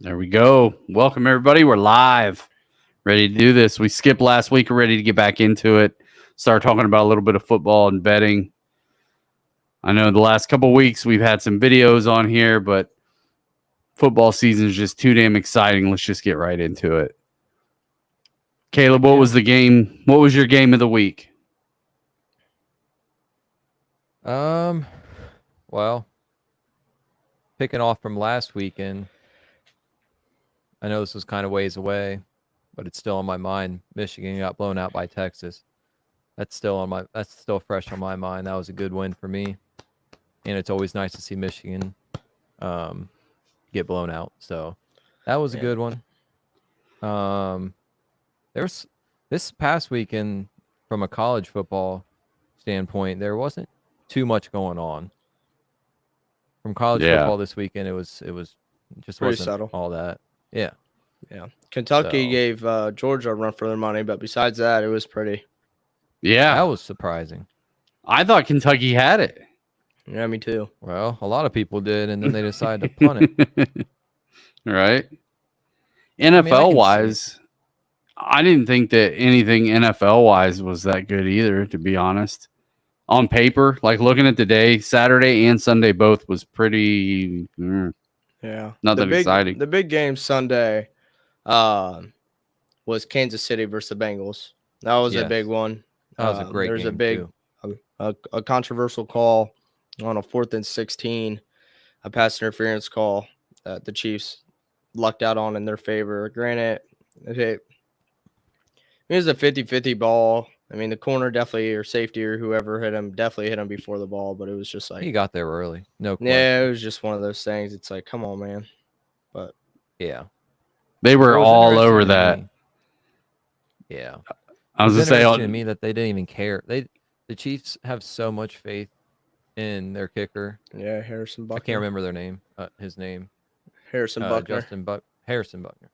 There we go. Welcome, everybody. We're live, ready to do this. We skipped last week. We're ready to get back into it. Start talking about a little bit of football and betting. I know the last couple of weeks we've had some videos on here, but football season is just too damn exciting. Let's just get right into it. Caleb, what was the game? What was your game of the week? Well, picking off from last weekend, I know this was kind of ways away, but it's still on my mind. Michigan got blown out by Texas. That's still fresh on my mind. That was a good win for me, and it's always nice to see Michigan get blown out. So that was a good one. There's this past weekend from a college football standpoint, there wasn't too much going on. From college football this weekend, it was just pretty wasn't subtle. all that. Yeah. Kentucky gave Georgia a run for their money, but besides that, it was pretty. Yeah, That was surprising. I thought Kentucky had it. Yeah, me too. Well, a lot of people did, and then they decided to punt it. Right. mean, I NFL can wise, I didn't think that anything NFL wise was that good either, to be honest. On paper, like looking at the day, Saturday and Sunday both was pretty Yeah, not that exciting. The big game Sunday was Kansas City versus the Bengals. That was a big one. That was a great There's game, a controversial call on a 4th and 16, a pass interference call that the Chiefs lucked out on in their favor. Granted, it was a 50-50 ball. I mean, the corner definitely, or safety, or whoever hit him, definitely hit him before the ball, but it was just like... He got there early. No question. Yeah, it was just one of those things. It's like, come on, man. But yeah. They were It was all interesting over to that. me. Yeah. I was It going to say, interesting to me that they didn't even care. The Chiefs have so much faith in their kicker. yeah, Harrison Buckner. I can't remember their name. His name. Harrison Buckner. Harrison Buckner.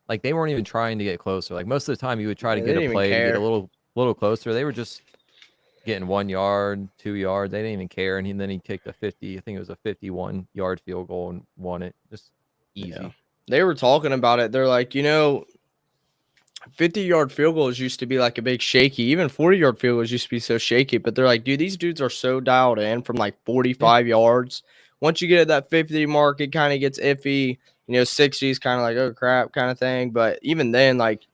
Like they weren't even trying to get closer. Like most of the time, you would try to Yeah, get they a didn't play to even get a care. little closer. They were just getting 1 yard, 2 yards. They didn't even care. And then he kicked a 50. I think it was a 51-yard field goal and won it. Just easy. Yeah. They were talking about it. They're like, 50-yard field goals used to be like a big shaky. Even 40-yard field goals used to be so shaky. But they're like, dude, these dudes are so dialed in from like 45 yards. Once you get at that 50 mark, it kind of gets iffy. 60 is kind of like, oh, crap kind of thing. But even then, like,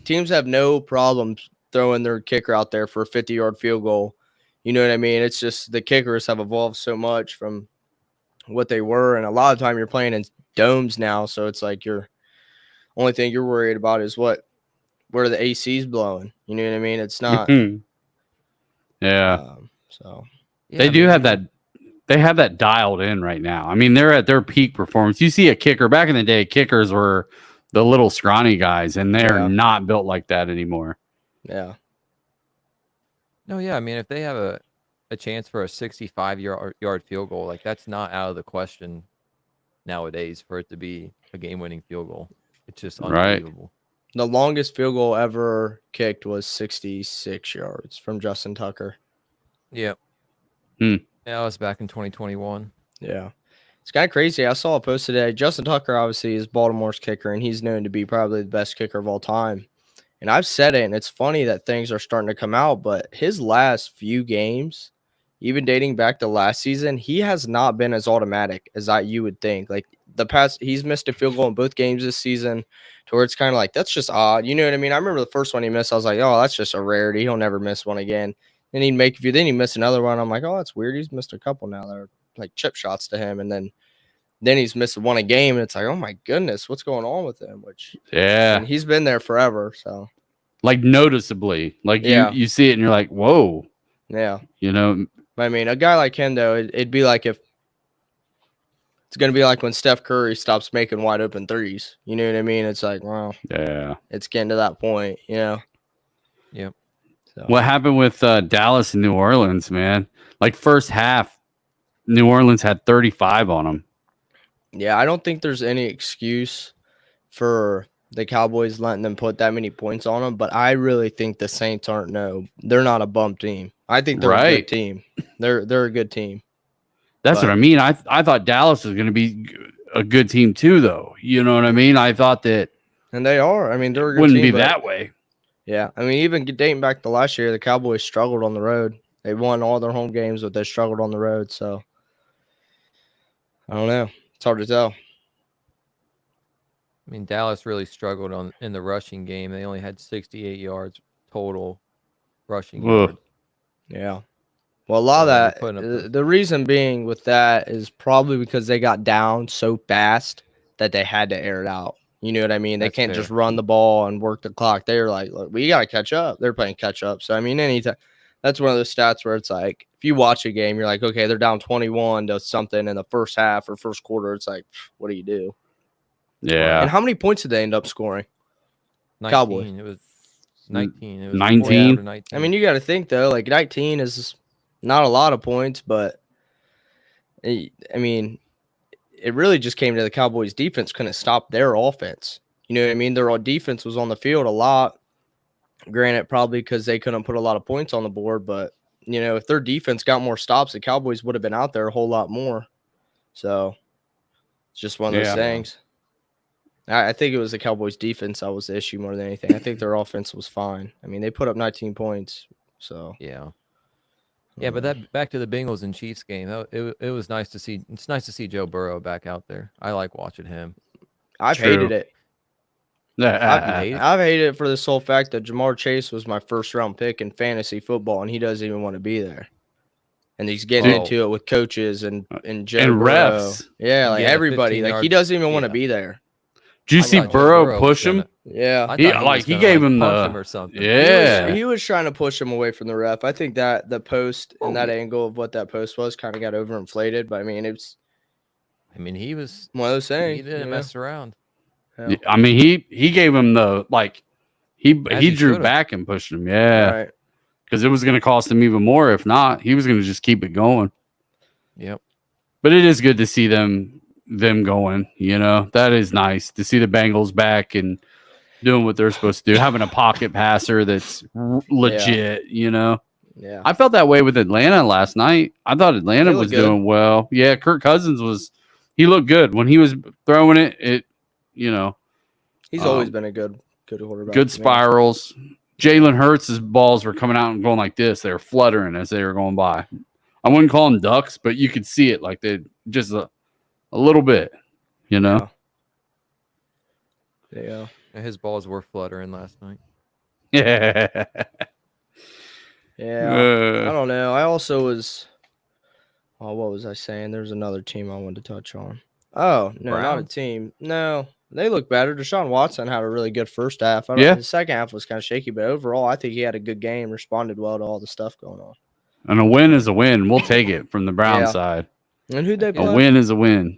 teams have no problems throwing their kicker out there for a 50-yard field goal. You know what I mean? It's just the kickers have evolved so much from what they were. And a lot of time you're playing in domes now. So it's like your only thing you're worried about is where the AC's blowing. You know what I mean? It's not. yeah. So Yeah, they I do mean, have that. They have that dialed in right now. I mean, they're at their peak performance. You see a kicker back in the day, kickers were the little scrawny guys, and they're not built like that anymore. Yeah. No, yeah. I mean, if they have a chance for a 65-yard field goal, like that's not out of the question nowadays for it to be a game-winning field goal. It's just unbelievable. The longest field goal ever kicked was 66 yards from Justin Tucker. Yep. Yeah, that was back in 2021. Yeah. It's kind of crazy. I saw a post today. Justin Tucker, obviously, is Baltimore's kicker, and he's known to be probably the best kicker of all time. And I've said it, and it's funny that things are starting to come out, but his last few games, even dating back to last season, he has not been as automatic as you would think. Like he's missed a field goal in both games this season, to where it's kind of like, that's just odd. You know what I mean? I remember the first one he missed. I was like, oh, that's just a rarity. He'll never miss one again. Then he'd miss another one. I'm like, oh, that's weird. He's missed a couple now that are like chip shots to him. And then he's missed one a game. And it's like, oh my goodness, what's going on with him? And he's been there forever. So like noticeably, like you see it and you're like, whoa. Yeah. I mean, a guy like him, though, it'd be like if it's going to be like when Steph Curry stops making wide open threes. You know what I mean? It's like, wow. Yeah. It's getting to that point, Yep. So. What happened with Dallas and New Orleans, man? Like first half, New Orleans had 35 on them. Yeah, I don't think there's any excuse for the Cowboys letting them put that many points on them, but I really think the Saints they're not a bum team. I think they're a good team. They're a good team. That's what I mean. I thought Dallas was going to be a good team too, though. You know what I mean? I thought that And they are. I mean, they're a good wouldn't team, be but that way. yeah. I mean, even dating back to last year, the Cowboys struggled on the road. They won all their home games, but they struggled on the road. So I don't know. It's hard to tell. I mean, Dallas really struggled in the rushing game. They only had 68 yards total rushing Ugh. yards. Yeah. Well, a lot of So they're that, putting up the reason being with that is probably because they got down so fast that they had to air it out. You know what I mean? They That's can't fair. just run the ball and work the clock. They're like, look, we got to catch up. They're playing catch up. So, I mean, anytime that's one of those stats where it's like, if you watch a game, you're like, okay, they're down 21 to something in the first half or first quarter. It's like, what do you do? Yeah. And how many points did they end up scoring? 19. Cowboys. It was 19. It was 19? 19. I mean, you got to think, though, like 19 is not a lot of points, but I mean, it really just came to the Cowboys' defense couldn't stop their offense. You know what I mean? Their defense was on the field a lot. Granted, probably because they couldn't put a lot of points on the board, but you know, if their defense got more stops, the Cowboys would have been out there a whole lot more. So it's just one of those Yeah. things. I think it was the Cowboys' defense that was the issue more than anything. I think their offense was fine. I mean, they put up 19 points. So Yeah. Yeah, but that back to the Bengals and Chiefs game. It was nice to see. It's nice to see Joe Burrow back out there. I like watching him. I've True. hated it. hate it? I've hated it for the sole fact that Jamar Chase was my first round pick in fantasy football, and he doesn't even want to be there. And he's getting Dude. into it with coaches and Joe And Burrow. refs. Yeah, like Yeah, the everybody. 15 Like he yard- doesn't even want to yeah. be there. Did you I see thought Joe Burrow was push him? gonna- Yeah. I He- thought like, was he gonna, gave him punch the- him or something. Yeah. He was trying to push him away from the ref. I think that the post and that angle of what that post was kind of got overinflated. But I mean, it's I mean, he was. one of those things. He didn't mess around. Yeah. I mean, he gave him the like he As he he drew should've. back and pushed him. Yeah, Right. because it was going to cost him even more. If not, he was going to just keep it going. Yep. But it is good to see them going. You know, that is nice to see the Bengals back and doing what they're supposed to do, having a pocket passer that's legit. You know, Yeah. I felt that way with Atlanta last night. I thought Atlanta They looked was good. doing well. Yeah, Kirk Cousins he looked good when he was throwing it. You know, He's always been a good quarterback. good to me. spirals. Jalen Hurts' balls were coming out and going like this. They were fluttering as they were going by. I wouldn't call them ducks, but you could see it like they just a little bit, you know? Yeah. His balls were fluttering last night. Yeah. Yeah. I don't know. I also was. Oh, what was I saying? There's another team I wanted to touch on. Oh, no, not a Browns? team. No, they look better. Deshaun Watson had a really good first half. Yeah. The second half was kind of shaky, but overall, I think he had a good game, responded well to all the stuff going on. And a win is a win. We'll take it from the Brown Yeah. side. And who'd they A play? win is a win.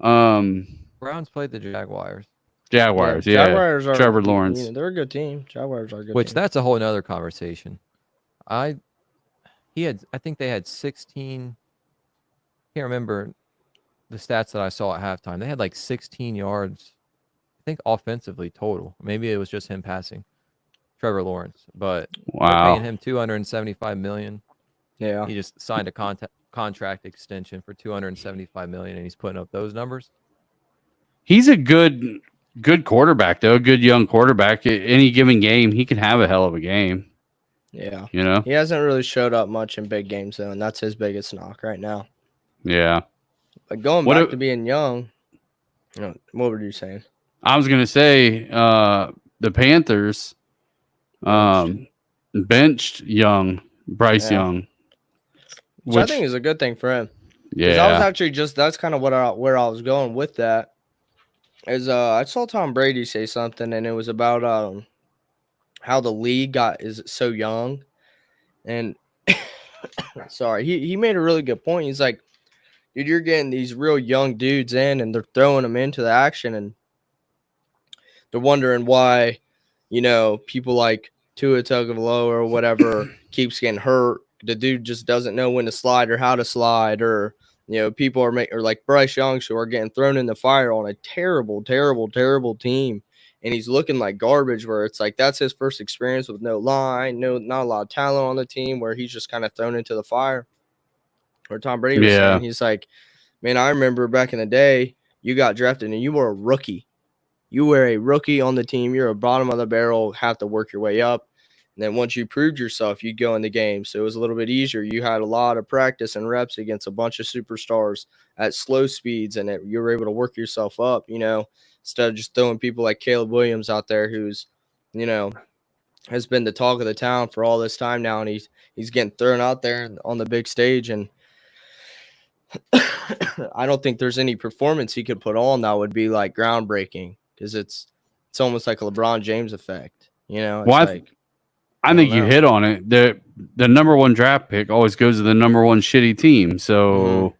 Browns played the Jaguars, Jaguars, yeah. Jaguars are. Trevor Lawrence. Yeah, they're a good team. Jaguars are a good which team. that's a whole nother conversation. I think they had 16. Can't remember the stats that I saw at halftime. They had like 16 yards, I think, offensively total. Maybe it was just him passing, Trevor Lawrence. But they're Wow. paying him $275 million. Yeah. He just signed a contract extension for $275 million, and he's putting up those numbers. He's a good quarterback, though. Good young quarterback. Any given game, he can have a hell of a game, Yeah. you know? He hasn't really showed up much in big games, though, and that's his biggest knock right now. Yeah. But going What back a- to being young, what were you saying? I was gonna say the Panthers benched Bryce Yeah. Young. Which I think is a good thing for him. 'Cause yeah. I was actually that's kind of where I was going with that. Is I saw Tom Brady say something, and it was about how the league is so young, and sorry, he made a really good point. He's like, dude, you're getting these real young dudes in, and they're throwing them into the action, and they're wondering why, people like Tua Tagovailoa or whatever keeps getting hurt. The dude just doesn't know when to slide or how to slide, or people are or like Bryce Young, who are getting thrown in the fire on a terrible, terrible, terrible team, and he's looking like garbage. Where it's like that's his first experience with no line, not a lot of talent on the team, where he's just kind of thrown into the fire. Or Tom Brady was saying, he's like, man, I remember back in the day, you got drafted and you were a rookie. You were a rookie on the team. You're a bottom of the barrel, have to work your way up. And then once you proved yourself, you'd go in the game. So it was a little bit easier. You had a lot of practice and reps against a bunch of superstars at slow speeds, and you were able to work yourself up, instead of just throwing people like Caleb Williams out there who's, has been the talk of the town for all this time now, and he's getting thrown out there on the big stage. And I don't think there's any performance he could put on that would be like groundbreaking, because it's almost like a LeBron James effect. I think you hit on it. The number one draft pick always goes to the number one shitty team. So,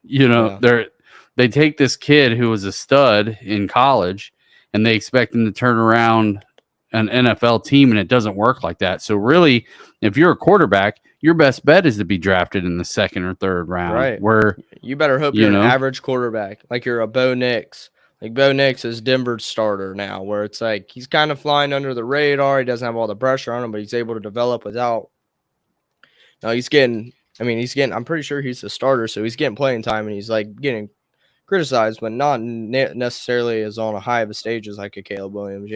they take this kid who was a stud in college and they expect him to turn around an NFL team, and it doesn't work like that. So really, if you're a quarterback, your best bet is to be drafted in the second or third round. Right. Where you better hope you're an average quarterback, like you're a Bo Nix. Like Bo Nix is Denver's starter now, where it's like he's kind of flying under the radar. He doesn't have all the pressure on him, but he's able to develop without. Now he's getting. I'm pretty sure he's the starter, so he's getting playing time, and he's like getting criticized, but not necessarily as on a high of a stage as like a Caleb Williams.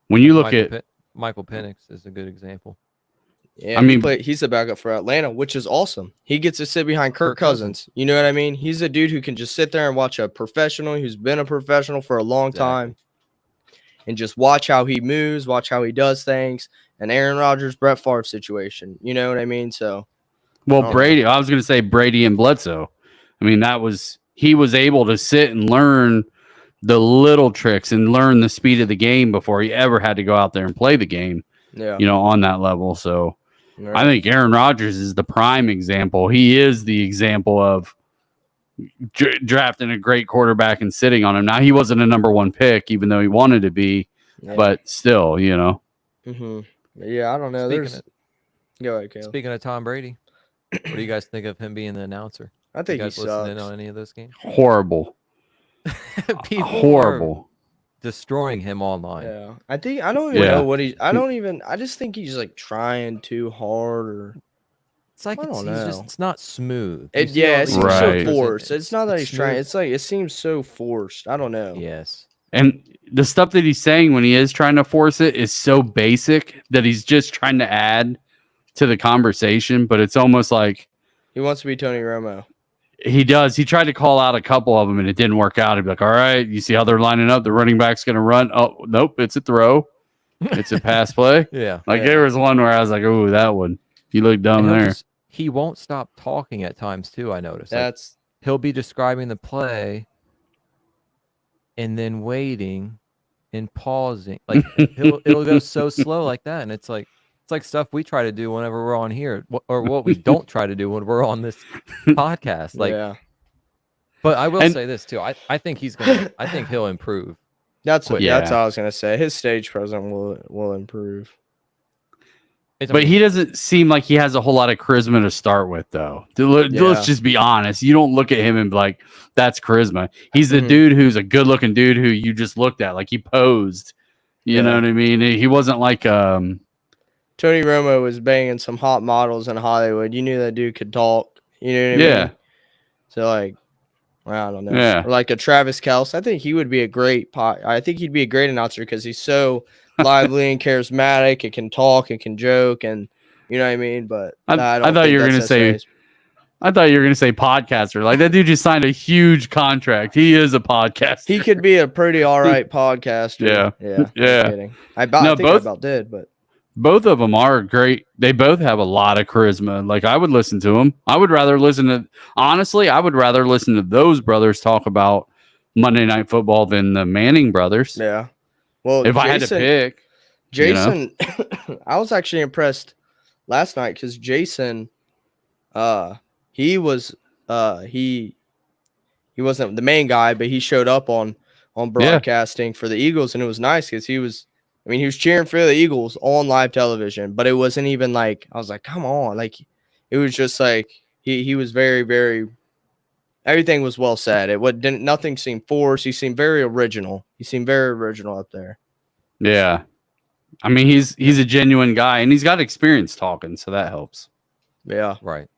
When you look at Michael Penix is a good example. Yeah, he's the backup for Atlanta, which is awesome. He gets to sit behind Kirk Cousins. You know what I mean? He's a dude who can just sit there and watch a professional who's been a professional for a long time and just watch how he moves, watch how he does things. An Aaron Rodgers, Brett Favre situation. You know what I mean? So, Brady, I was going to say Brady and Bledsoe. I mean, he was able to sit and learn the little tricks and learn the speed of the game before he ever had to go out there and play the game. Yeah. On that level. So, right. I think Aaron Rodgers is the prime example. He is the example of drafting a great quarterback and sitting on him. Now, he wasn't a number one pick, even though he wanted to be, but still, Mm-hmm. Yeah, I don't know. Go ahead, Caleb. Speaking of Tom Brady, what do you guys think of him being the announcer? I think you guys he listen in sucks. on any of those games? Horrible. Horrible. Destroying him online. Yeah, I don't even know what I just think he's like trying too hard, or it's like it's not smooth. It seems so forced. It's not that he's trying. It's like it seems so forced. I don't know. Yes. And the stuff that he's saying when he is trying to force it is so basic that he's just trying to add to the conversation, but it's almost like he wants to be Tony Romo. He does. He tried to call out a couple of them, and it didn't work out. He'd be like, all right, you see how they're lining up? The running back's going to run. Oh, nope, it's a throw. It's a pass play. Yeah. There was one where I was like, oh, that one. You look dumb there. He won't stop talking at times, too, I noticed. He'll be describing the play and then waiting and pausing. Like, it'll go so slow like that, and it's like stuff we try to do whenever we're on here, or what we don't try to do when we're on this podcast. But I will say this too. I think I think he'll improve. That's what I was gonna say. His stage presence will improve. But he doesn't seem like he has a whole lot of charisma to start with, though. Let's just be honest. You don't look at him and be like, that's charisma. He's the dude who's a good-looking dude who you just looked at, like he posed. You know what I mean? He wasn't like Tony Romo was banging some hot models in Hollywood. You knew that dude could talk. You know what I mean? Yeah. So, I don't know. Yeah. Or like a Travis Kelce. I think he would be a great I think he'd be a great announcer because he's so lively and charismatic. It can talk, it can joke, and you know what I mean? But I thought you were going to say podcaster. Like, that dude just signed a huge contract. He is a podcaster. He could be a pretty all right podcaster. Yeah. I about did, but both of them are great. They both have a lot of charisma. Like, I would listen to them. I would rather listen to those brothers talk about Monday Night Football than the Manning brothers. Yeah. Well, if I had to pick, Jason, I was actually impressed last night because Jason, he wasn't the main guy, but he showed up on broadcasting for the Eagles, and it was nice because he was cheering for the Eagles on live television, but it wasn't even like, I was like, come on. Like, it was just like, he was very, very, everything was well said. Nothing seemed forced. He seemed very original. Up there. Yeah. I mean, he's a genuine guy, and he's got experience talking, so that helps. Yeah. Right.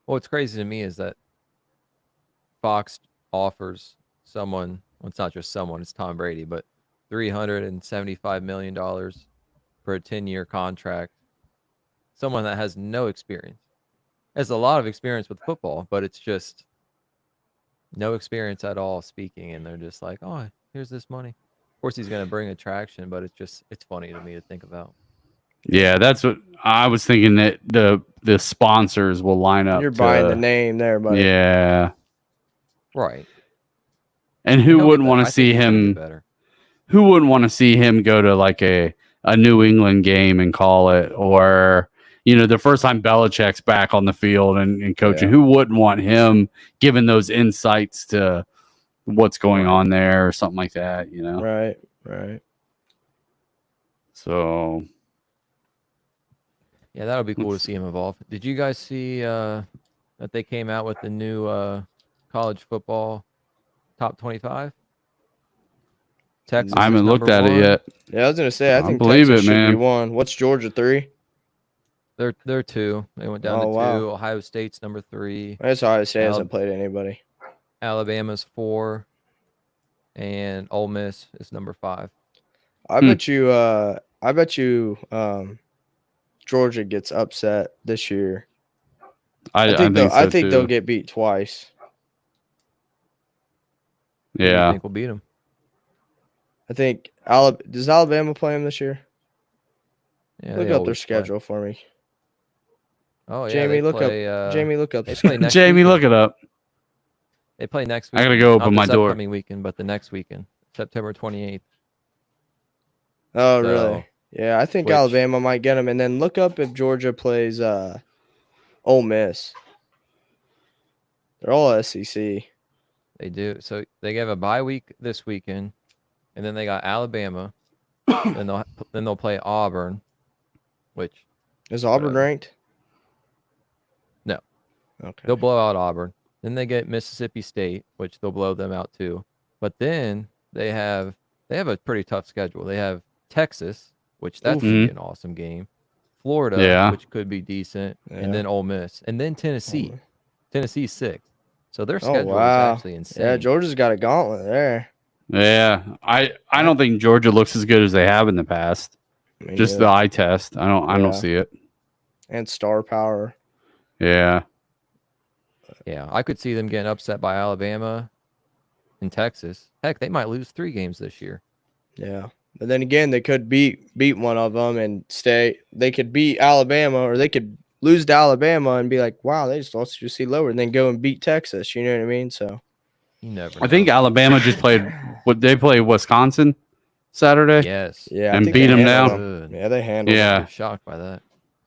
What's crazy to me is that Fox offers someone, well, it's not just someone, it's Tom Brady, but $375 million for a 10-year contract, someone that has no experience, has a lot of experience with football, but it's just no experience at all speaking, and they're just like, oh, here's this money. Of course, he's going to bring attraction, but it's funny to me to think about. Yeah, that's what I was thinking, that the sponsors will line up. You're buying the name there, buddy. Yeah. Right. And who He'll get wouldn't better. want I to think see he's gonna get him? better. Who wouldn't want to see him go to like a New England game and call it, or the first time Belichick's back on the field and coaching? Yeah. Who wouldn't want him giving those insights to what's going Right. on there or something like that? Right. So Yeah, that'll be cool to see him evolve. Did you guys see that they came out with the new college football top 25? Texas. I is haven't looked number at it one. yet. Yeah, I was gonna say I I think believe Texas it, should be man. 1. What's Georgia 3? They're 2. They went down Oh, to 2. wow. Ohio State's number 3. That's Ohio State Alab- hasn't played anybody. Alabama's 4, and Ole Miss is number 5. I bet you Georgia gets upset this year. I think so they'll too. get beat twice. Who do you Yeah. think will beat them? I think does Alabama play them this year? Yeah, Look they up their always play. schedule for me. Oh yeah, Jamie, they look play, Jamie, look up. They play next Jamie, weekend. look it up. They play next I weekend. gotta go Not open my this door. upcoming weekend, but the next weekend, September 28th. Oh, So, really? Yeah, I think which- Alabama might get them. And then look up if Georgia plays Ole Miss. They're all SEC. They do. So they have a bye week this weekend, and then they got Alabama. then they'll play Auburn, which Is Auburn ranked? No. Okay. they'll blow out Auburn. Then they get Mississippi State, which they'll blow them out too. But then they have a pretty tough schedule. They have Texas, which that's Oof. gonna be an awesome game. Florida, Yeah. which could be decent, Yeah. and then Ole Miss, and then Tennessee. Ole Miss. Tennessee's 6th. So their Oh, schedule wow. is actually insane. Yeah, Georgia's got a gauntlet there. Yeah. I don't think Georgia looks as good as they have in the past. I mean, Just yeah. the eye test. I Yeah. don't see it. And star power. Yeah. Yeah, I could see them getting upset by Alabama and Texas. Heck, they might lose 3 games this year. Yeah. But then again, they could beat one of them and stay. They could beat Alabama, or they could lose to Alabama and be like, wow, they just lost to see lower, and then go and beat Texas. You know what I mean? So You never I think know. Alabama just played. What they play Wisconsin Saturday. Yes. yeah, I And think beat they 'em handled down. Good. Yeah, they handled. Yeah. I'm shocked by that.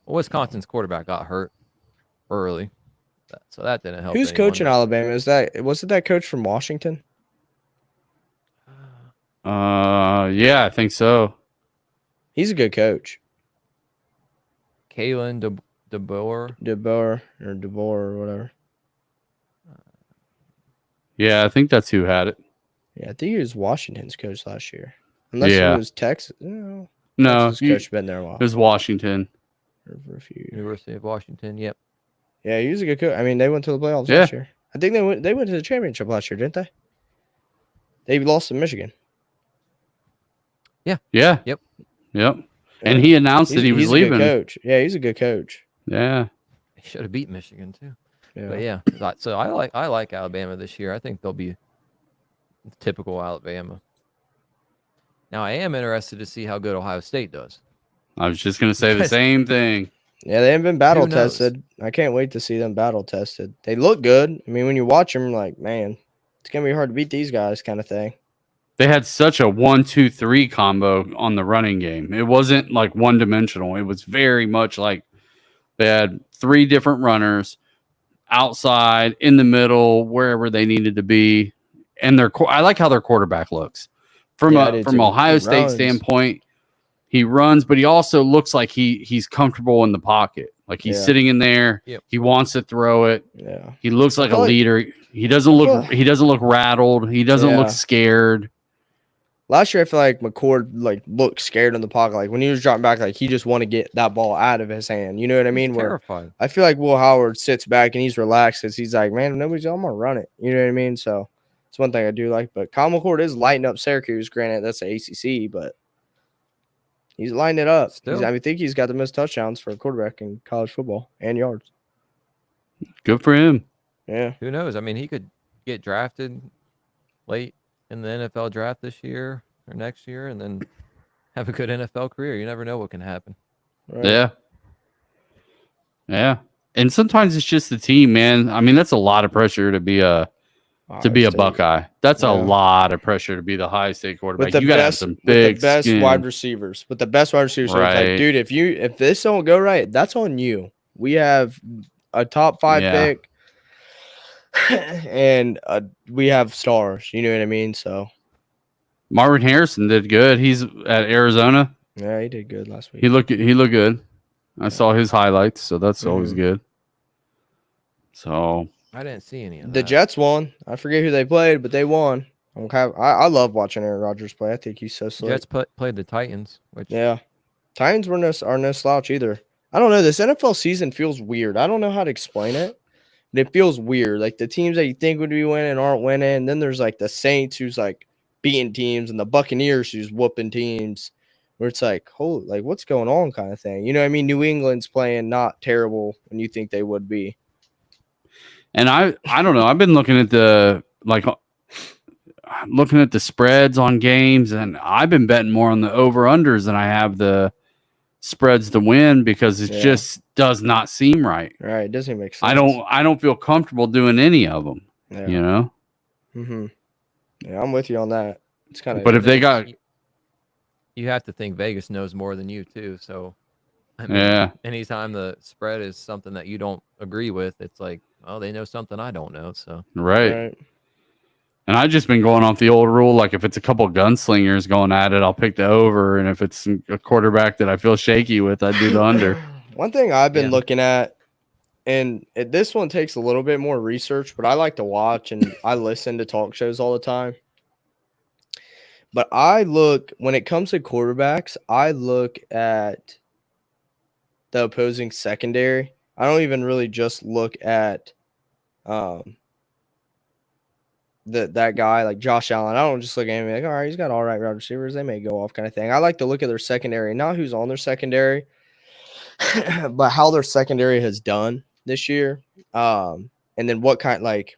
Well, Wisconsin's quarterback got hurt early, so that didn't help. Who's anyone, coaching but- Alabama? Was it that coach from Washington? Yeah, I think so. He's a good coach. Kalen DeBoer. DeBoer or whatever. Yeah, I think that's who had it. Yeah, I think he was Washington's coach last year. Unless Yeah. it was Texas. No, No, Texas coach been there a while. it was Washington. For a few years. University of Washington. Yep. Yeah, he was a good coach. I mean, they went to the playoffs Yeah. last year. I think they went to the championship last year, didn't they? They lost to Michigan. Yeah. Yep. Yep. And he announced that he was he's a good leaving. coach. Yeah, he's a good coach. Yeah. They should have beat Michigan too. Yeah. But yeah, so I like Alabama this year. I think they'll be typical Alabama. Now I am interested to see how good Ohio State does. I was just gonna say the same thing. Yeah, they haven't been battle knows? tested. I can't wait to see them battle tested. They look good. I mean, when you watch them, like, man, it's gonna be hard to beat these guys, kind of thing. They had such a 1-2-3 combo on the running game. It wasn't like one dimensional. It was very much like they had 3 different runners outside, in the middle, wherever they needed to be. And I like how their quarterback looks. From Yeah, I do from too. Ohio He State runs. standpoint, he runs, but he also looks like he's comfortable in the pocket. Like he's Yeah. sitting in there. Yep. He wants to throw it. Yeah. He looks like a feel like- leader. He doesn't look rattled. He doesn't Yeah. look scared. Last year, I feel like McCord looked scared in the pocket. Like when he was dropping back, like he just want to get that ball out of his hand. You know what I mean? Where Terrified. I feel like Will Howard sits back and he's relaxed because he's like, man, I'm gonna run it. You know what I mean? So It's one thing I do like. But Kyle McCord is lighting up Syracuse. Granted, that's the ACC, but he's lighting it up. Still. I think he's got the most touchdowns for a quarterback in college football and yards. Good for him. Yeah. Who knows? I mean, he could get drafted late in the NFL draft this year or next year and then have a good NFL career. You never know what can happen. Right. Yeah. Yeah. And sometimes it's just the team, man. I mean, that's a lot of pressure to be a Buckeye. That's a lot of pressure to be the high state quarterback. You got to have some big with the best skin. wide receivers. With the best wide receivers, so it's Right. like, dude, if this don't go right, that's on you. We have a top 5 pick, and we have stars. You know what I mean? So Marvin Harrison did good. He's at Arizona. yeah, he did good last week. He looked good. I saw his highlights, so that's always good. So I didn't see any of that. The Jets won. I forget who they played, but they won. I love watching Aaron Rodgers play. I think he's so slick. Jets played the Titans, which Yeah. Titans are no slouch either. I don't know. This NFL season feels weird. I don't know how to explain it. But it feels weird. Like the teams that you think would be winning aren't winning. And then there's like the Saints who's like beating teams and the Buccaneers who's whooping teams where it's like, holy, like what's going on kind of thing. You know what I mean? New England's playing not terrible when you think they would be. And I don't know. I've been looking at the spreads on games, and I've been betting more on the over-unders than I have the spreads to win because it just does not seem right. Right. It doesn't make sense. I don't feel comfortable doing any of them. Yeah. You know? Mm-hmm. Yeah, I'm with you on that. It's kind of. But if they got. You have to think Vegas knows more than you, too. So, I mean, anytime the spread is something that you don't agree with, it's like, oh, they know something I don't know. So Right. And I've just been going off the old rule. Like if it's a couple gunslingers going at it, I'll pick the over. And if it's a quarterback that I feel shaky with, I do the under. One thing I've been looking at, and this one takes a little bit more research, but I like to watch and I listen to talk shows all the time. But when it comes to quarterbacks, I look at the opposing secondary. I don't even really just look at that guy like Josh Allen. I don't just look at him like, all right, he's got all right wide receivers. They may go off kind of thing. I like to look at their secondary, not who's on their secondary, but how their secondary has done this year. And then what kind like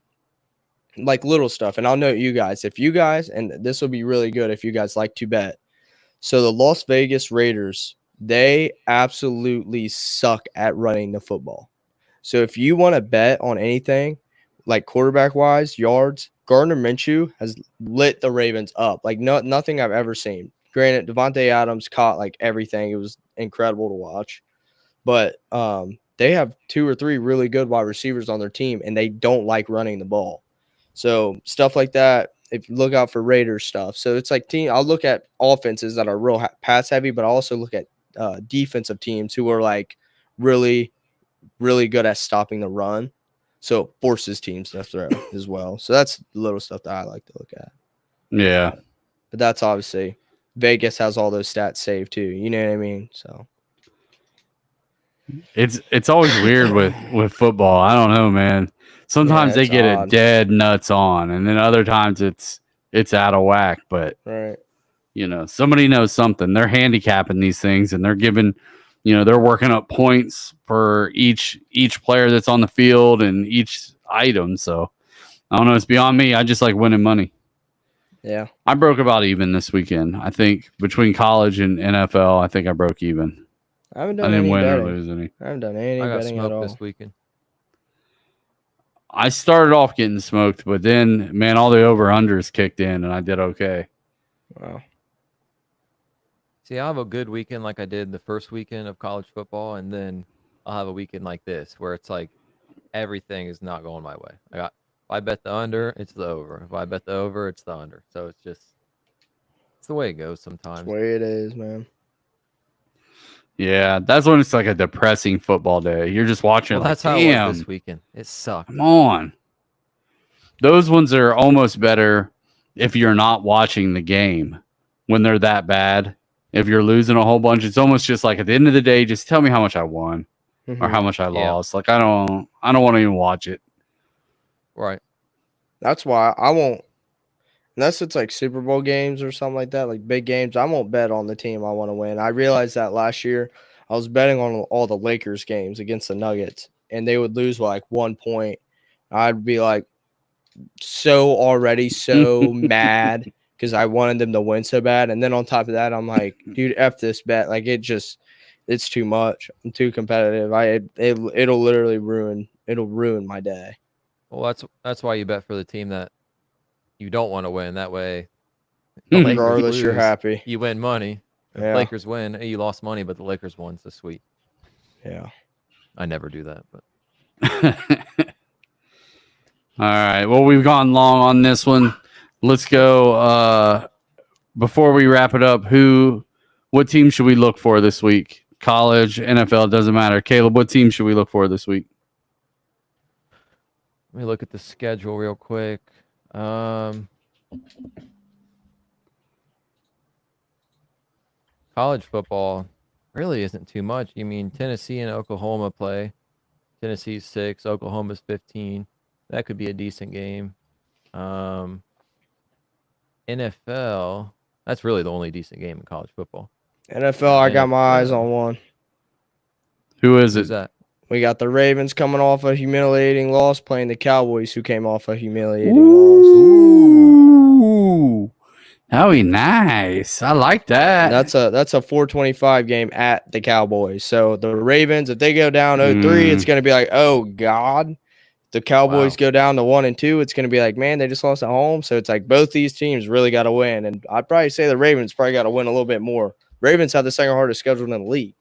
little stuff. And I'll note you guys, and this will be really good if you guys like to bet. So the Las Vegas Raiders, they absolutely suck at running the football. So if you want to bet on anything, like quarterback-wise, yards, Gardner Minshew has lit the Ravens up. Like nothing I've ever seen. Granted, Devontae Adams caught like everything. It was incredible to watch. But they have 2 or 3 really good wide receivers on their team, and they don't like running the ball. So stuff like that, if you look out for Raiders stuff. So it's like I'll look at offenses that are real pass heavy, but I also look at defensive teams who are like really, really good at stopping the run. So it forces teams to throw as well. So that's the little stuff that I like to look at. Yeah. But that's obviously Vegas has all those stats saved too. You know what I mean? So it's always weird with football. I don't know, man. Sometimes they get it dead nuts on, and then other times it's out of whack. But you know, somebody knows something. They're handicapping these things, and they're giving, you know, they're working up points for each player that's on the field and each item. So I don't know. It's beyond me. I just like winning money. Yeah, I broke about even this weekend. I think between college and NFL, I think I broke even. I didn't win betting. or lose any. I haven't done any I got betting at smoked all. this weekend. I started off getting smoked, but then, man, all the over-unders kicked in, and I did okay. Wow. See, I'll have a good weekend like I did the first weekend of college football, and then I'll have a weekend like this where it's like everything is not going my way. If I bet the under, it's the over. If I bet the over, it's the under. So it's the way it goes sometimes. That's the way it is, man. Yeah, that's when it's like a depressing football day. You're just watching. Well, like, that's how it was this weekend. It sucked. Come on. Those ones are almost better if you're not watching the game when they're that bad. If you're losing a whole bunch, it's almost just like at the end of the day, just tell me how much I won or how much I lost. Like I don't want to even watch it. Right. That's why I won't. Unless it's like Super Bowl games or something like that, like big games, I won't bet on the team I want to win. I realized that last year I was betting on all the Lakers games against the Nuggets, and they would lose by like 1 point. I'd be like already so mad because I wanted them to win so bad. And then on top of that, I'm like, dude, F this bet. Like it's too much. I'm too competitive. It'll literally ruin my day. Well, that's why you bet for the team that you don't want to win. That way, the Lakers Regardless, you're lose, happy. you win money. If Yeah. Lakers win, you lost money, but the Lakers won. So sweet. Yeah. I never do that, but All right. Well, we've gone long on this one. Let's go. Before we wrap it up, what team should we look for this week? College, NFL, doesn't matter. Caleb, what team should we look for this week? let me look at the schedule real quick. College football really isn't too much. You mean Tennessee and Oklahoma play. Tennessee's 6, Oklahoma's 15. That could be a decent game. NFL, that's really the only decent game in college football. NFL, I got my eyes on one. Who is Who's it? that? We got the Ravens coming off a humiliating loss, playing the Cowboys, who came off a humiliating loss. Ooh. That would be nice. I like that. That's a 425 game at the Cowboys. So the Ravens, if they go down 0-3, it's going to be like, oh God. The Cowboys go down to 1-2, it's going to be like, man, they just lost at home. So it's like both these teams really got to win, and I'd probably say the Ravens probably got to win a little bit more. Ravens have the second hardest schedule in the league.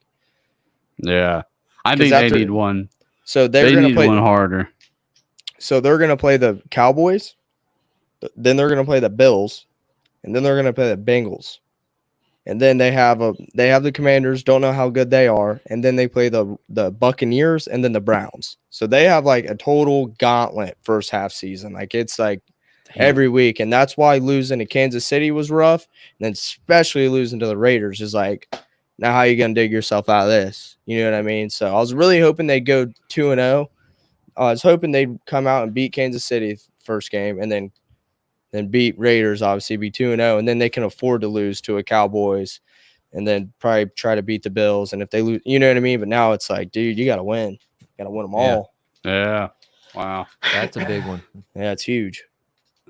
Yeah. I think they need one. So They going to need play one harder. So they're going to play the Cowboys, then they're going to play the Bills, and then they're going to play the Bengals. And then they have the Commanders, don't know how good they are, and then they play the Buccaneers and then the Browns. So they have like a total gauntlet first half season. Like it's like every week, and that's why losing to Kansas City was rough, and then especially losing to the Raiders is like, now how you going to dig yourself out of this? You know what I mean? So I was really hoping they'd go 2-0. I was hoping they'd come out and beat Kansas City first game, and then beat Raiders, obviously be 2-0, and then they can afford to lose to a Cowboys, and then probably try to beat the Bills. And if they lose, you know what I mean? But now it's like, dude, you got to win. You got to win them all. Yeah. Wow. That's a big one. Yeah, it's huge.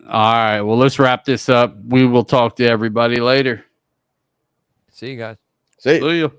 All right. Well, let's wrap this up. We will talk to everybody later. See you guys. See. See you.